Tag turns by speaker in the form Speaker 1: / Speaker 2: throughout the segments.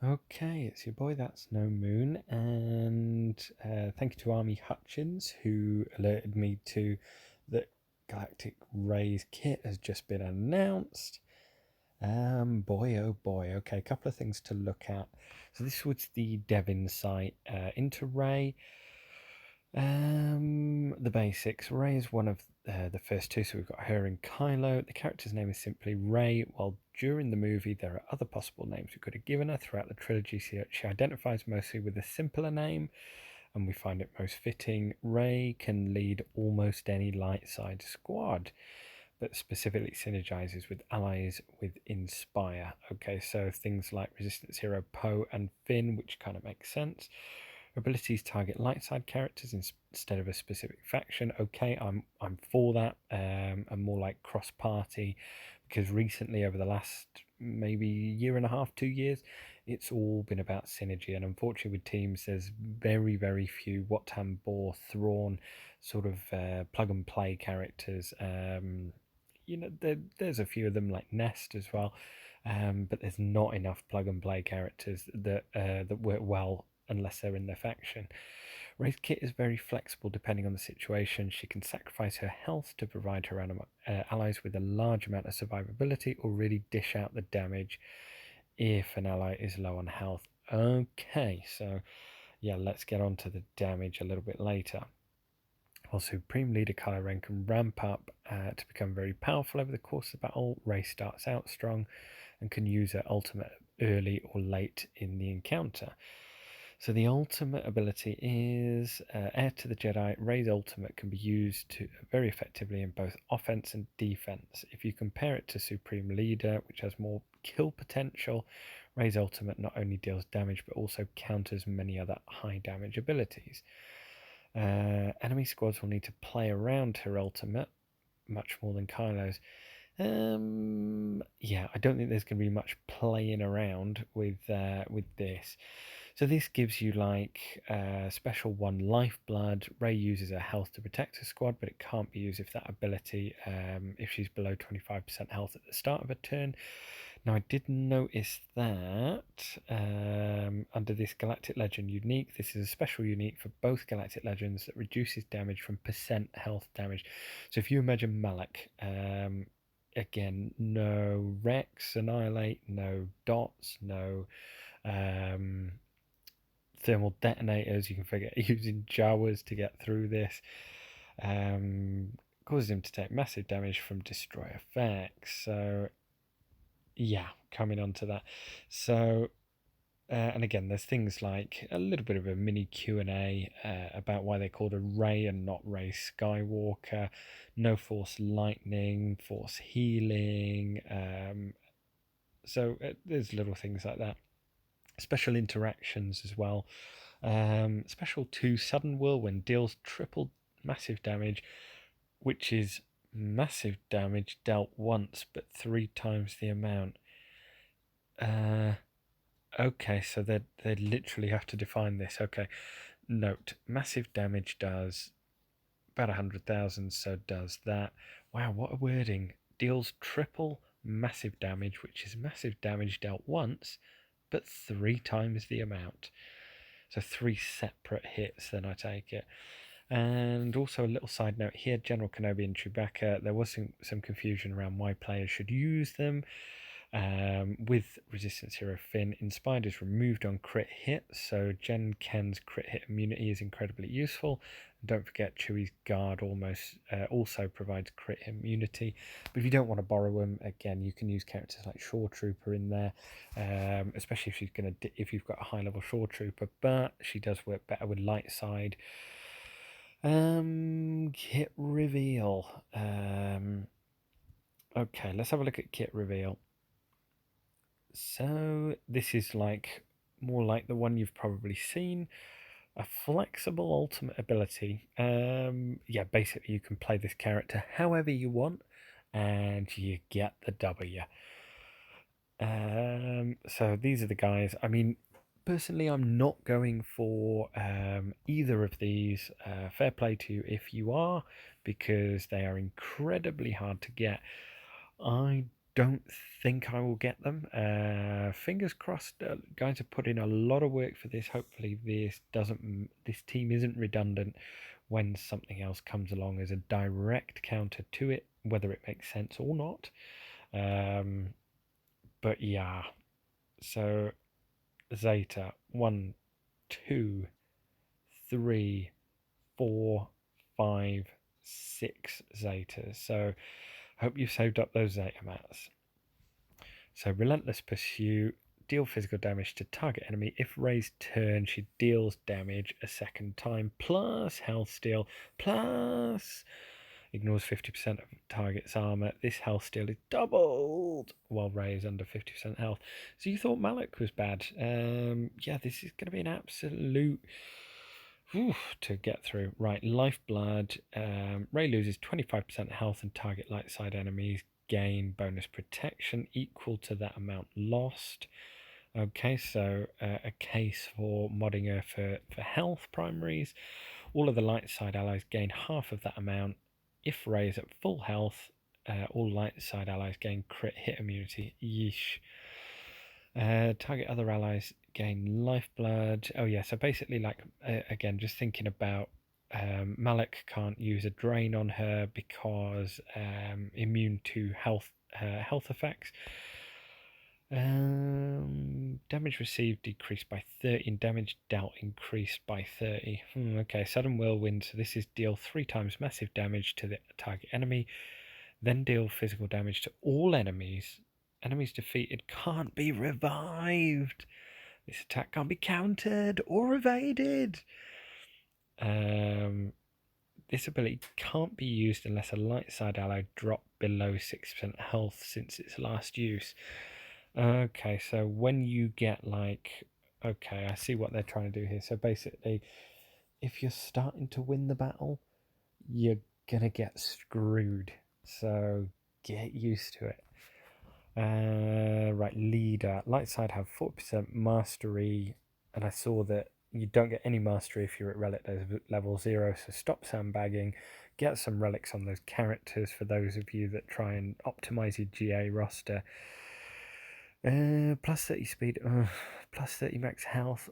Speaker 1: Okay, it's your boy, That's No Moon, and thank you to Army Hutchins who alerted me to that Galactic Rey's kit has just been announced. Boy, oh boy. Okay, a couple of things to look at. So this was the dev insight into Rey. The basics. Rey is one of the first two, so we've got her and Kylo. The character's name is simply Rey, while during the movie there are other possible names we could have given her. Throughout the trilogy, she identifies mostly with a simpler name, and we find it most fitting. Rey can lead almost any light side squad, but specifically synergizes with allies with Inspire. Okay, so things like Resistance hero Poe and Finn, which kind of makes sense. Abilities target light side characters instead of a specific faction. Okay, I'm for that. And more like cross party, because recently, over the last maybe year and a half, 2 years, it's all been about synergy. And unfortunately, with teams, there's very few Wattam Bor Thrawn sort of plug and play characters. There's a few of them like Nest as well, but there's not enough plug and play characters that work well unless they're in their faction. Rey's kit is very flexible depending on the situation. She can sacrifice her health to provide her allies with a large amount of survivability, or really dish out the damage if an ally is low on health. Okay, so yeah, let's get on to the damage a little bit later. While Supreme Leader Kylo Ren can ramp up to become very powerful over the course of the battle, Rey starts out strong and can use her ultimate early or late in the encounter. So the ultimate ability is Heir to the Jedi. Rey's ultimate can be used very effectively in both offense and defense. If you compare it to Supreme Leader, which has more kill potential, Rey's ultimate not only deals damage but also counters many other high damage abilities. Enemy squads will need to play around her ultimate much more than Kylo's. Yeah, I don't think there's going to be much playing around with this. So this gives you like special one lifeblood. Rey uses her health to protect her squad, but it can't be used if that ability, if she's below 25% health at the start of a turn. Now, I did notice that under this Galactic Legend unique, this is a special unique for both Galactic Legends that reduces damage from percent health damage. So if you imagine Malak, again, no Rex, Annihilate, no dots, no thermal detonators. You can forget using Jawas to get through this. Causes him to take massive damage from destroy effects. So yeah, coming on to that. So and again, there's things like a little bit of a mini Q&A about why they called her Rey and not Rey Skywalker. No force lightning, force healing. So there's little things like that. Special interactions as well. Special 2 Sudden Whirlwind deals triple massive damage, which is massive damage dealt once but 3 times the amount. Okay, so they literally have to define this. Okay, note, massive damage does about 100,000, so does that. Wow, what a wording. Deals triple massive damage, which is massive damage dealt once, but 3 times the amount. So 3 separate hits, then I take it. And also a little side note here, General Kenobi and Chewbacca, there was some confusion around why players should use them. With Resistance hero Finn, Inspired is removed on crit hit, so Gen Ken's crit hit immunity is incredibly useful. And don't forget Chewie's guard also provides crit immunity. But if you don't want to borrow them, again, you can use characters like Shore Trooper in there, especially if you've got a high level Shore Trooper. But she does work better with light side. Kit reveal. Okay, let's have a look at kit reveal. So this is more like the one you've probably seen. A flexible ultimate ability. Yeah, basically you can play this character however you want and you get the W. So these are the guys. I mean, personally, I'm not going for either of these. Fair play to you if you are, because they are incredibly hard to get. I don't think I will get them. Fingers crossed. Going to put in a lot of work for this. Hopefully, this team isn't redundant when something else comes along as a direct counter to it, whether it makes sense or not. But yeah, so Zeta 1, 2, 3, 4, 5, 6 Zetas. So hope you've saved up those Zeta mats. So Relentless Pursuit, deal physical damage to target enemy. If Rey's turn, she deals damage a second time, plus health steal, plus ignores 50% of target's armor. This health steal is doubled while Rey is under 50% health. So you thought Malak was bad. Yeah, this is going to be an absolute to get through. Right, Lifeblood. Rey loses 25% health and target light side enemies gain bonus protection equal to that amount lost. Okay, so a case for modding her for health primaries. All of the light side allies gain half of that amount. If Rey is at full health, all light side allies gain crit hit immunity. Yeesh. Target other allies gain lifeblood. Oh yeah, so basically, like again, just thinking about Malak can't use a drain on her because immune to health effects. Damage received decreased by 30 and damage dealt increased by 30. Okay, sudden whirlwind. So this is deal 3 times massive damage to the target enemy, then deal physical damage to all enemies. Enemies defeated can't be revived. This attack can't be countered or evaded. This ability can't be used unless a light side ally dropped below 6% health since its last use. Okay, so when you get like... Okay, I see what they're trying to do here. So basically, if you're starting to win the battle, you're going to get screwed. So get used to it. Right, leader. Light side have 40% mastery, and I saw that you don't get any mastery if you're at relic level 0, so stop sandbagging. Get some relics on those characters for those of you that try and optimize your GA roster. Plus 30 speed, plus 30 max health.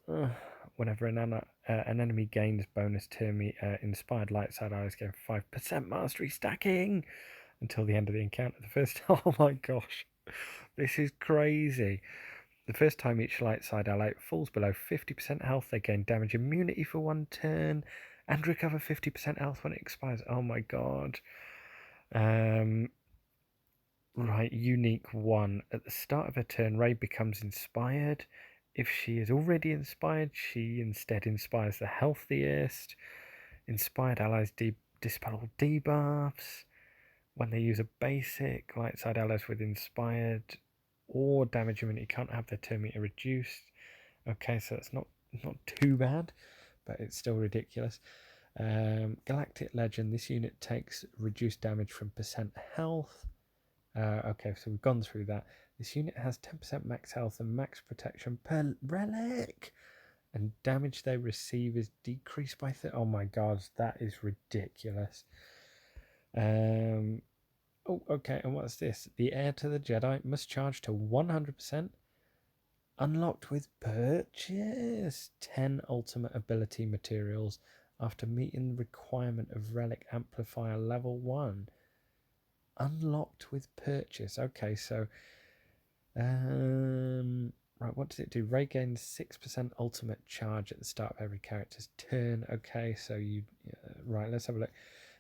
Speaker 1: Whenever an enemy gains bonus turn inspired light side allies gain 5% mastery stacking until the end of the encounter. The first, oh my gosh, this is crazy. The first time each light side ally falls below 50% health, they gain damage immunity for 1 turn and recover 50% health when it expires. Oh my god. Right, unique 1. At the start of her turn, Rey becomes inspired. If she is already inspired, she instead inspires the healthiest. Inspired allies dispel debuffs. When they use a basic, light side allies with inspired or damage immunity can't have their turn meter reduced. Okay, so that's not too bad, but it's still ridiculous. Galactic Legend, this unit takes reduced damage from percent health. Okay, so we've gone through that. This unit has 10% max health and max protection per relic. And damage they receive is decreased by 30. Oh my god, that is ridiculous. Oh, okay, and what's this? The heir to the Jedi must charge to 100%. Unlocked with purchase. 10 ultimate ability materials after meeting the requirement of relic amplifier level 1. Unlocked with purchase. Okay, so right, what does it do? Rey gains 6% ultimate charge at the start of every character's turn. Okay, so you right, let's have a look.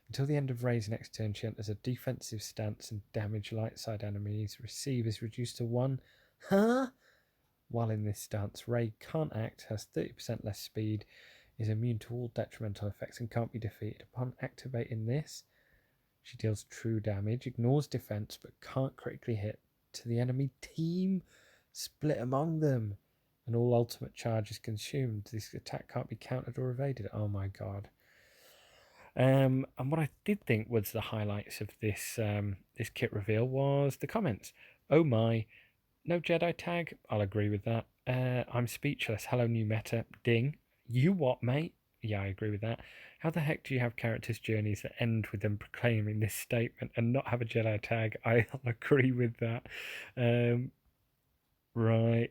Speaker 1: Until the end of Rey's next turn, she enters a defensive stance and damage light side enemies. Receive is reduced to 1. Huh? While in this stance, Rey can't act, has 30% less speed, is immune to all detrimental effects and can't be defeated. Upon activating this, she deals true damage, ignores defense, but can't critically hit to the enemy team. Split among them. And all ultimate charge is consumed. This attack can't be countered or evaded. Oh my god. And what I did think was the highlights of this this kit reveal was the comments. Oh my, no Jedi tag. I'll agree with that. I'm speechless. Hello new meta. Ding. You what, mate? Yeah, I agree with that. How the heck do you have characters' journeys that end with them proclaiming this statement and not have a Jedi tag? I agree with that. Right.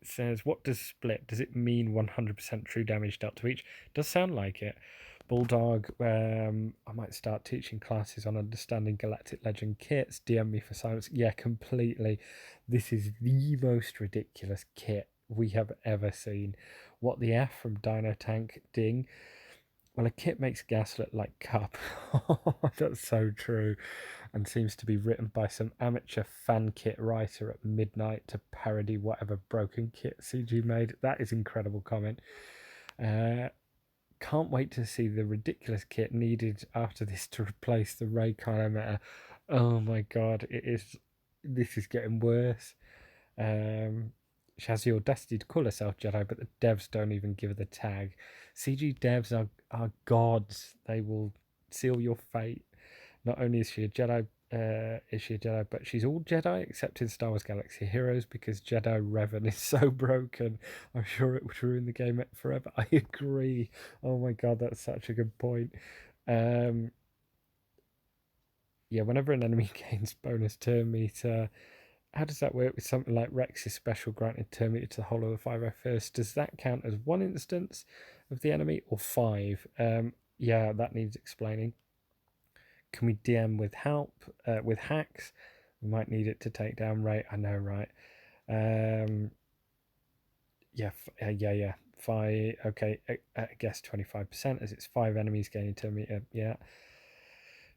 Speaker 1: Says, what does split? Does it mean 100% true damage dealt to each? Does sound like it. Bulldog, I might start teaching classes on understanding Galactic Legend kits. DM me for silence. Yeah, completely. This is the most ridiculous kit we have ever seen. What the F from Dino Tank Ding? Well, a kit makes gas look like cup. That's so true, and seems to be written by some amateur fan kit writer at midnight to parody whatever broken kit CG made. That is incredible comment. Can't wait to see the ridiculous kit needed after this to replace the Rey Meta. Oh my god, it is. This is getting worse. She has the audacity to call herself Jedi, but the devs don't even give her the tag. CG devs are gods. They will seal your fate. Not only is she a Jedi, but she's all Jedi except in Star Wars Galaxy Heroes because Jedi Revan is so broken. I'm sure it would ruin the game forever. I agree. Oh my god, that's such a good point. Yeah, whenever an enemy gains bonus turn meter, how does that work with something like Rex's special granted turn meter to the whole of the 501st? Does that count as one instance of the enemy or five? Yeah, that needs explaining. Can we DM with help with hacks? We might need it to take down Rey. I know, right? Yeah, yeah. 5. Okay, I guess 25% as it's 5 enemies gaining turn meter. Yeah.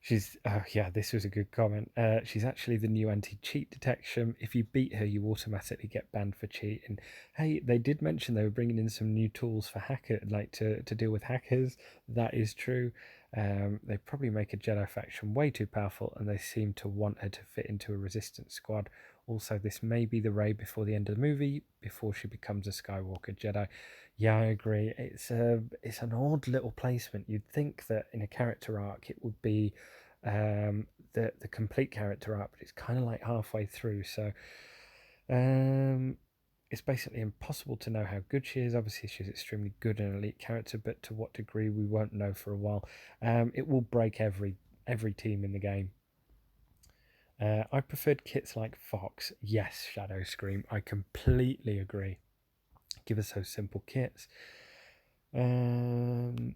Speaker 1: She's yeah, this was a good comment. She's actually the new anti-cheat detection. If you beat her, you automatically get banned for cheating. Hey, they did mention they were bringing in some new tools for hacker, like to deal with hackers. That is true. They probably make a Jedi faction way too powerful, and they seem to want her to fit into a resistance squad. Also, this may be the Rey before the end of the movie, before she becomes a Skywalker Jedi. Yeah, I agree. It's an odd little placement. You'd think that in a character arc it would be the complete character arc, but it's kind of like halfway through. So it's basically impossible to know how good she is. Obviously, she's extremely good and elite character, but to what degree we won't know for a while. It will break every team in the game. I preferred kits like Fox. Yes, Shadow Scream. I completely agree. Give us those simple kits. Unlock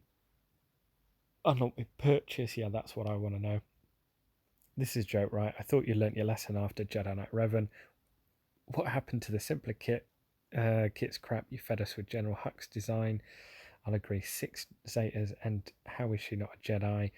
Speaker 1: with purchase. Yeah, that's what I want to know. This is joke, right? I thought you learnt your lesson after Jedi Knight Revan. What happened to the simpler kit? Kit's crap. You fed us with General Hux design. I'll agree. 6 zetas, and how is she not a Jedi?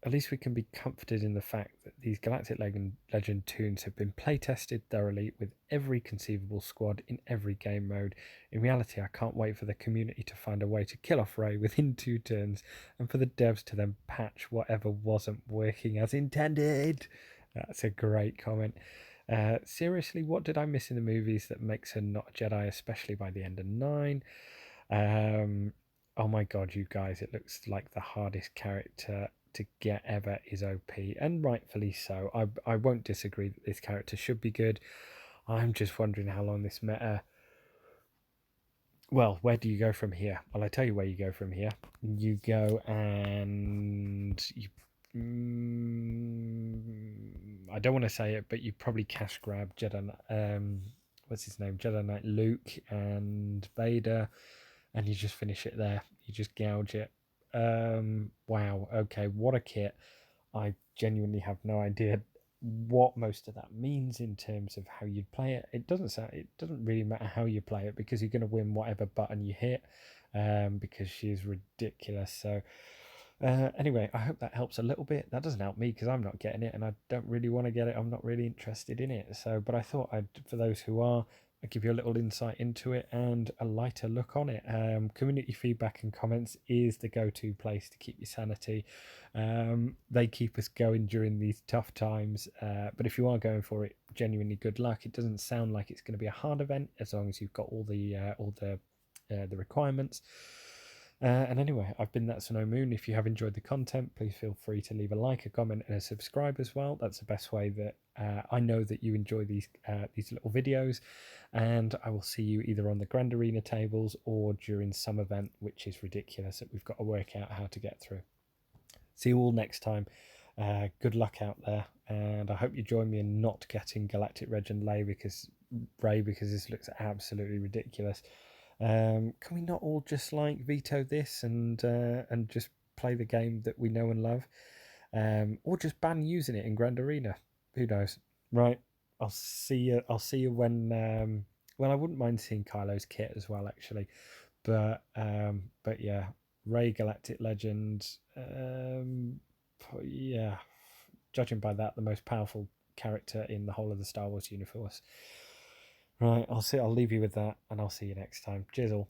Speaker 1: At least we can be comforted in the fact that these Galactic Legend tunes have been playtested thoroughly with every conceivable squad in every game mode. In reality, I can't wait for the community to find a way to kill off Rey within 2 turns and for the devs to then patch whatever wasn't working as intended. That's a great comment. Seriously, what did I miss in the movies that makes her not a Jedi, especially by the end of 9? Oh my god, you guys, it looks like the hardest character to get ever is OP, and rightfully so. I won't disagree that this character should be good. I'm just wondering how long this meta. Well, where do you go from here? Well, I tell you where you go from here. You go and you. I don't want to say it, but you probably cash grab Jedi. What's his name? Jedi Knight Luke and Vader, and you just finish it there. You just gouge it. Wow. Okay, what a kit. I genuinely have no idea what most of that means in terms of how you'd play it. It doesn't really matter how you play it because you're going to win whatever button you hit, because she is ridiculous. So anyway, I hope that helps a little bit. That doesn't help me because I'm not getting it and I don't really want to get it. I'm not really interested in it. So, but I thought for those who are, I'd give you a little insight into it and a lighter look on it. Community feedback and comments is the go-to place to keep your sanity. They keep us going during these tough times. But if you are going for it, genuinely good luck. It doesn't sound like it's going to be a hard event as long as you've got all the requirements. And anyway, I've been That's No Moon. If you have enjoyed the content, please feel free to leave a like, a comment, and a subscribe as well. That's the best way that I know that you enjoy these little videos. And I will see you either on the Grand Arena tables or during some event, which is ridiculous that we've got to work out how to get through. See you all next time. Good luck out there, and I hope you join me in not getting Galactic Legend Rey because this looks absolutely ridiculous. Can we not all just like veto this and just play the game that we know and love, or just ban using it in Grand Arena? Who knows? Right. I'll see you. I'll see you when. Well, I wouldn't mind seeing Kylo's kit as well, actually, but yeah, Rey Galactic Legend. Yeah, judging by that, the most powerful character in the whole of the Star Wars universe. Right, I'll leave you with that, and I'll see you next time. Cheers all.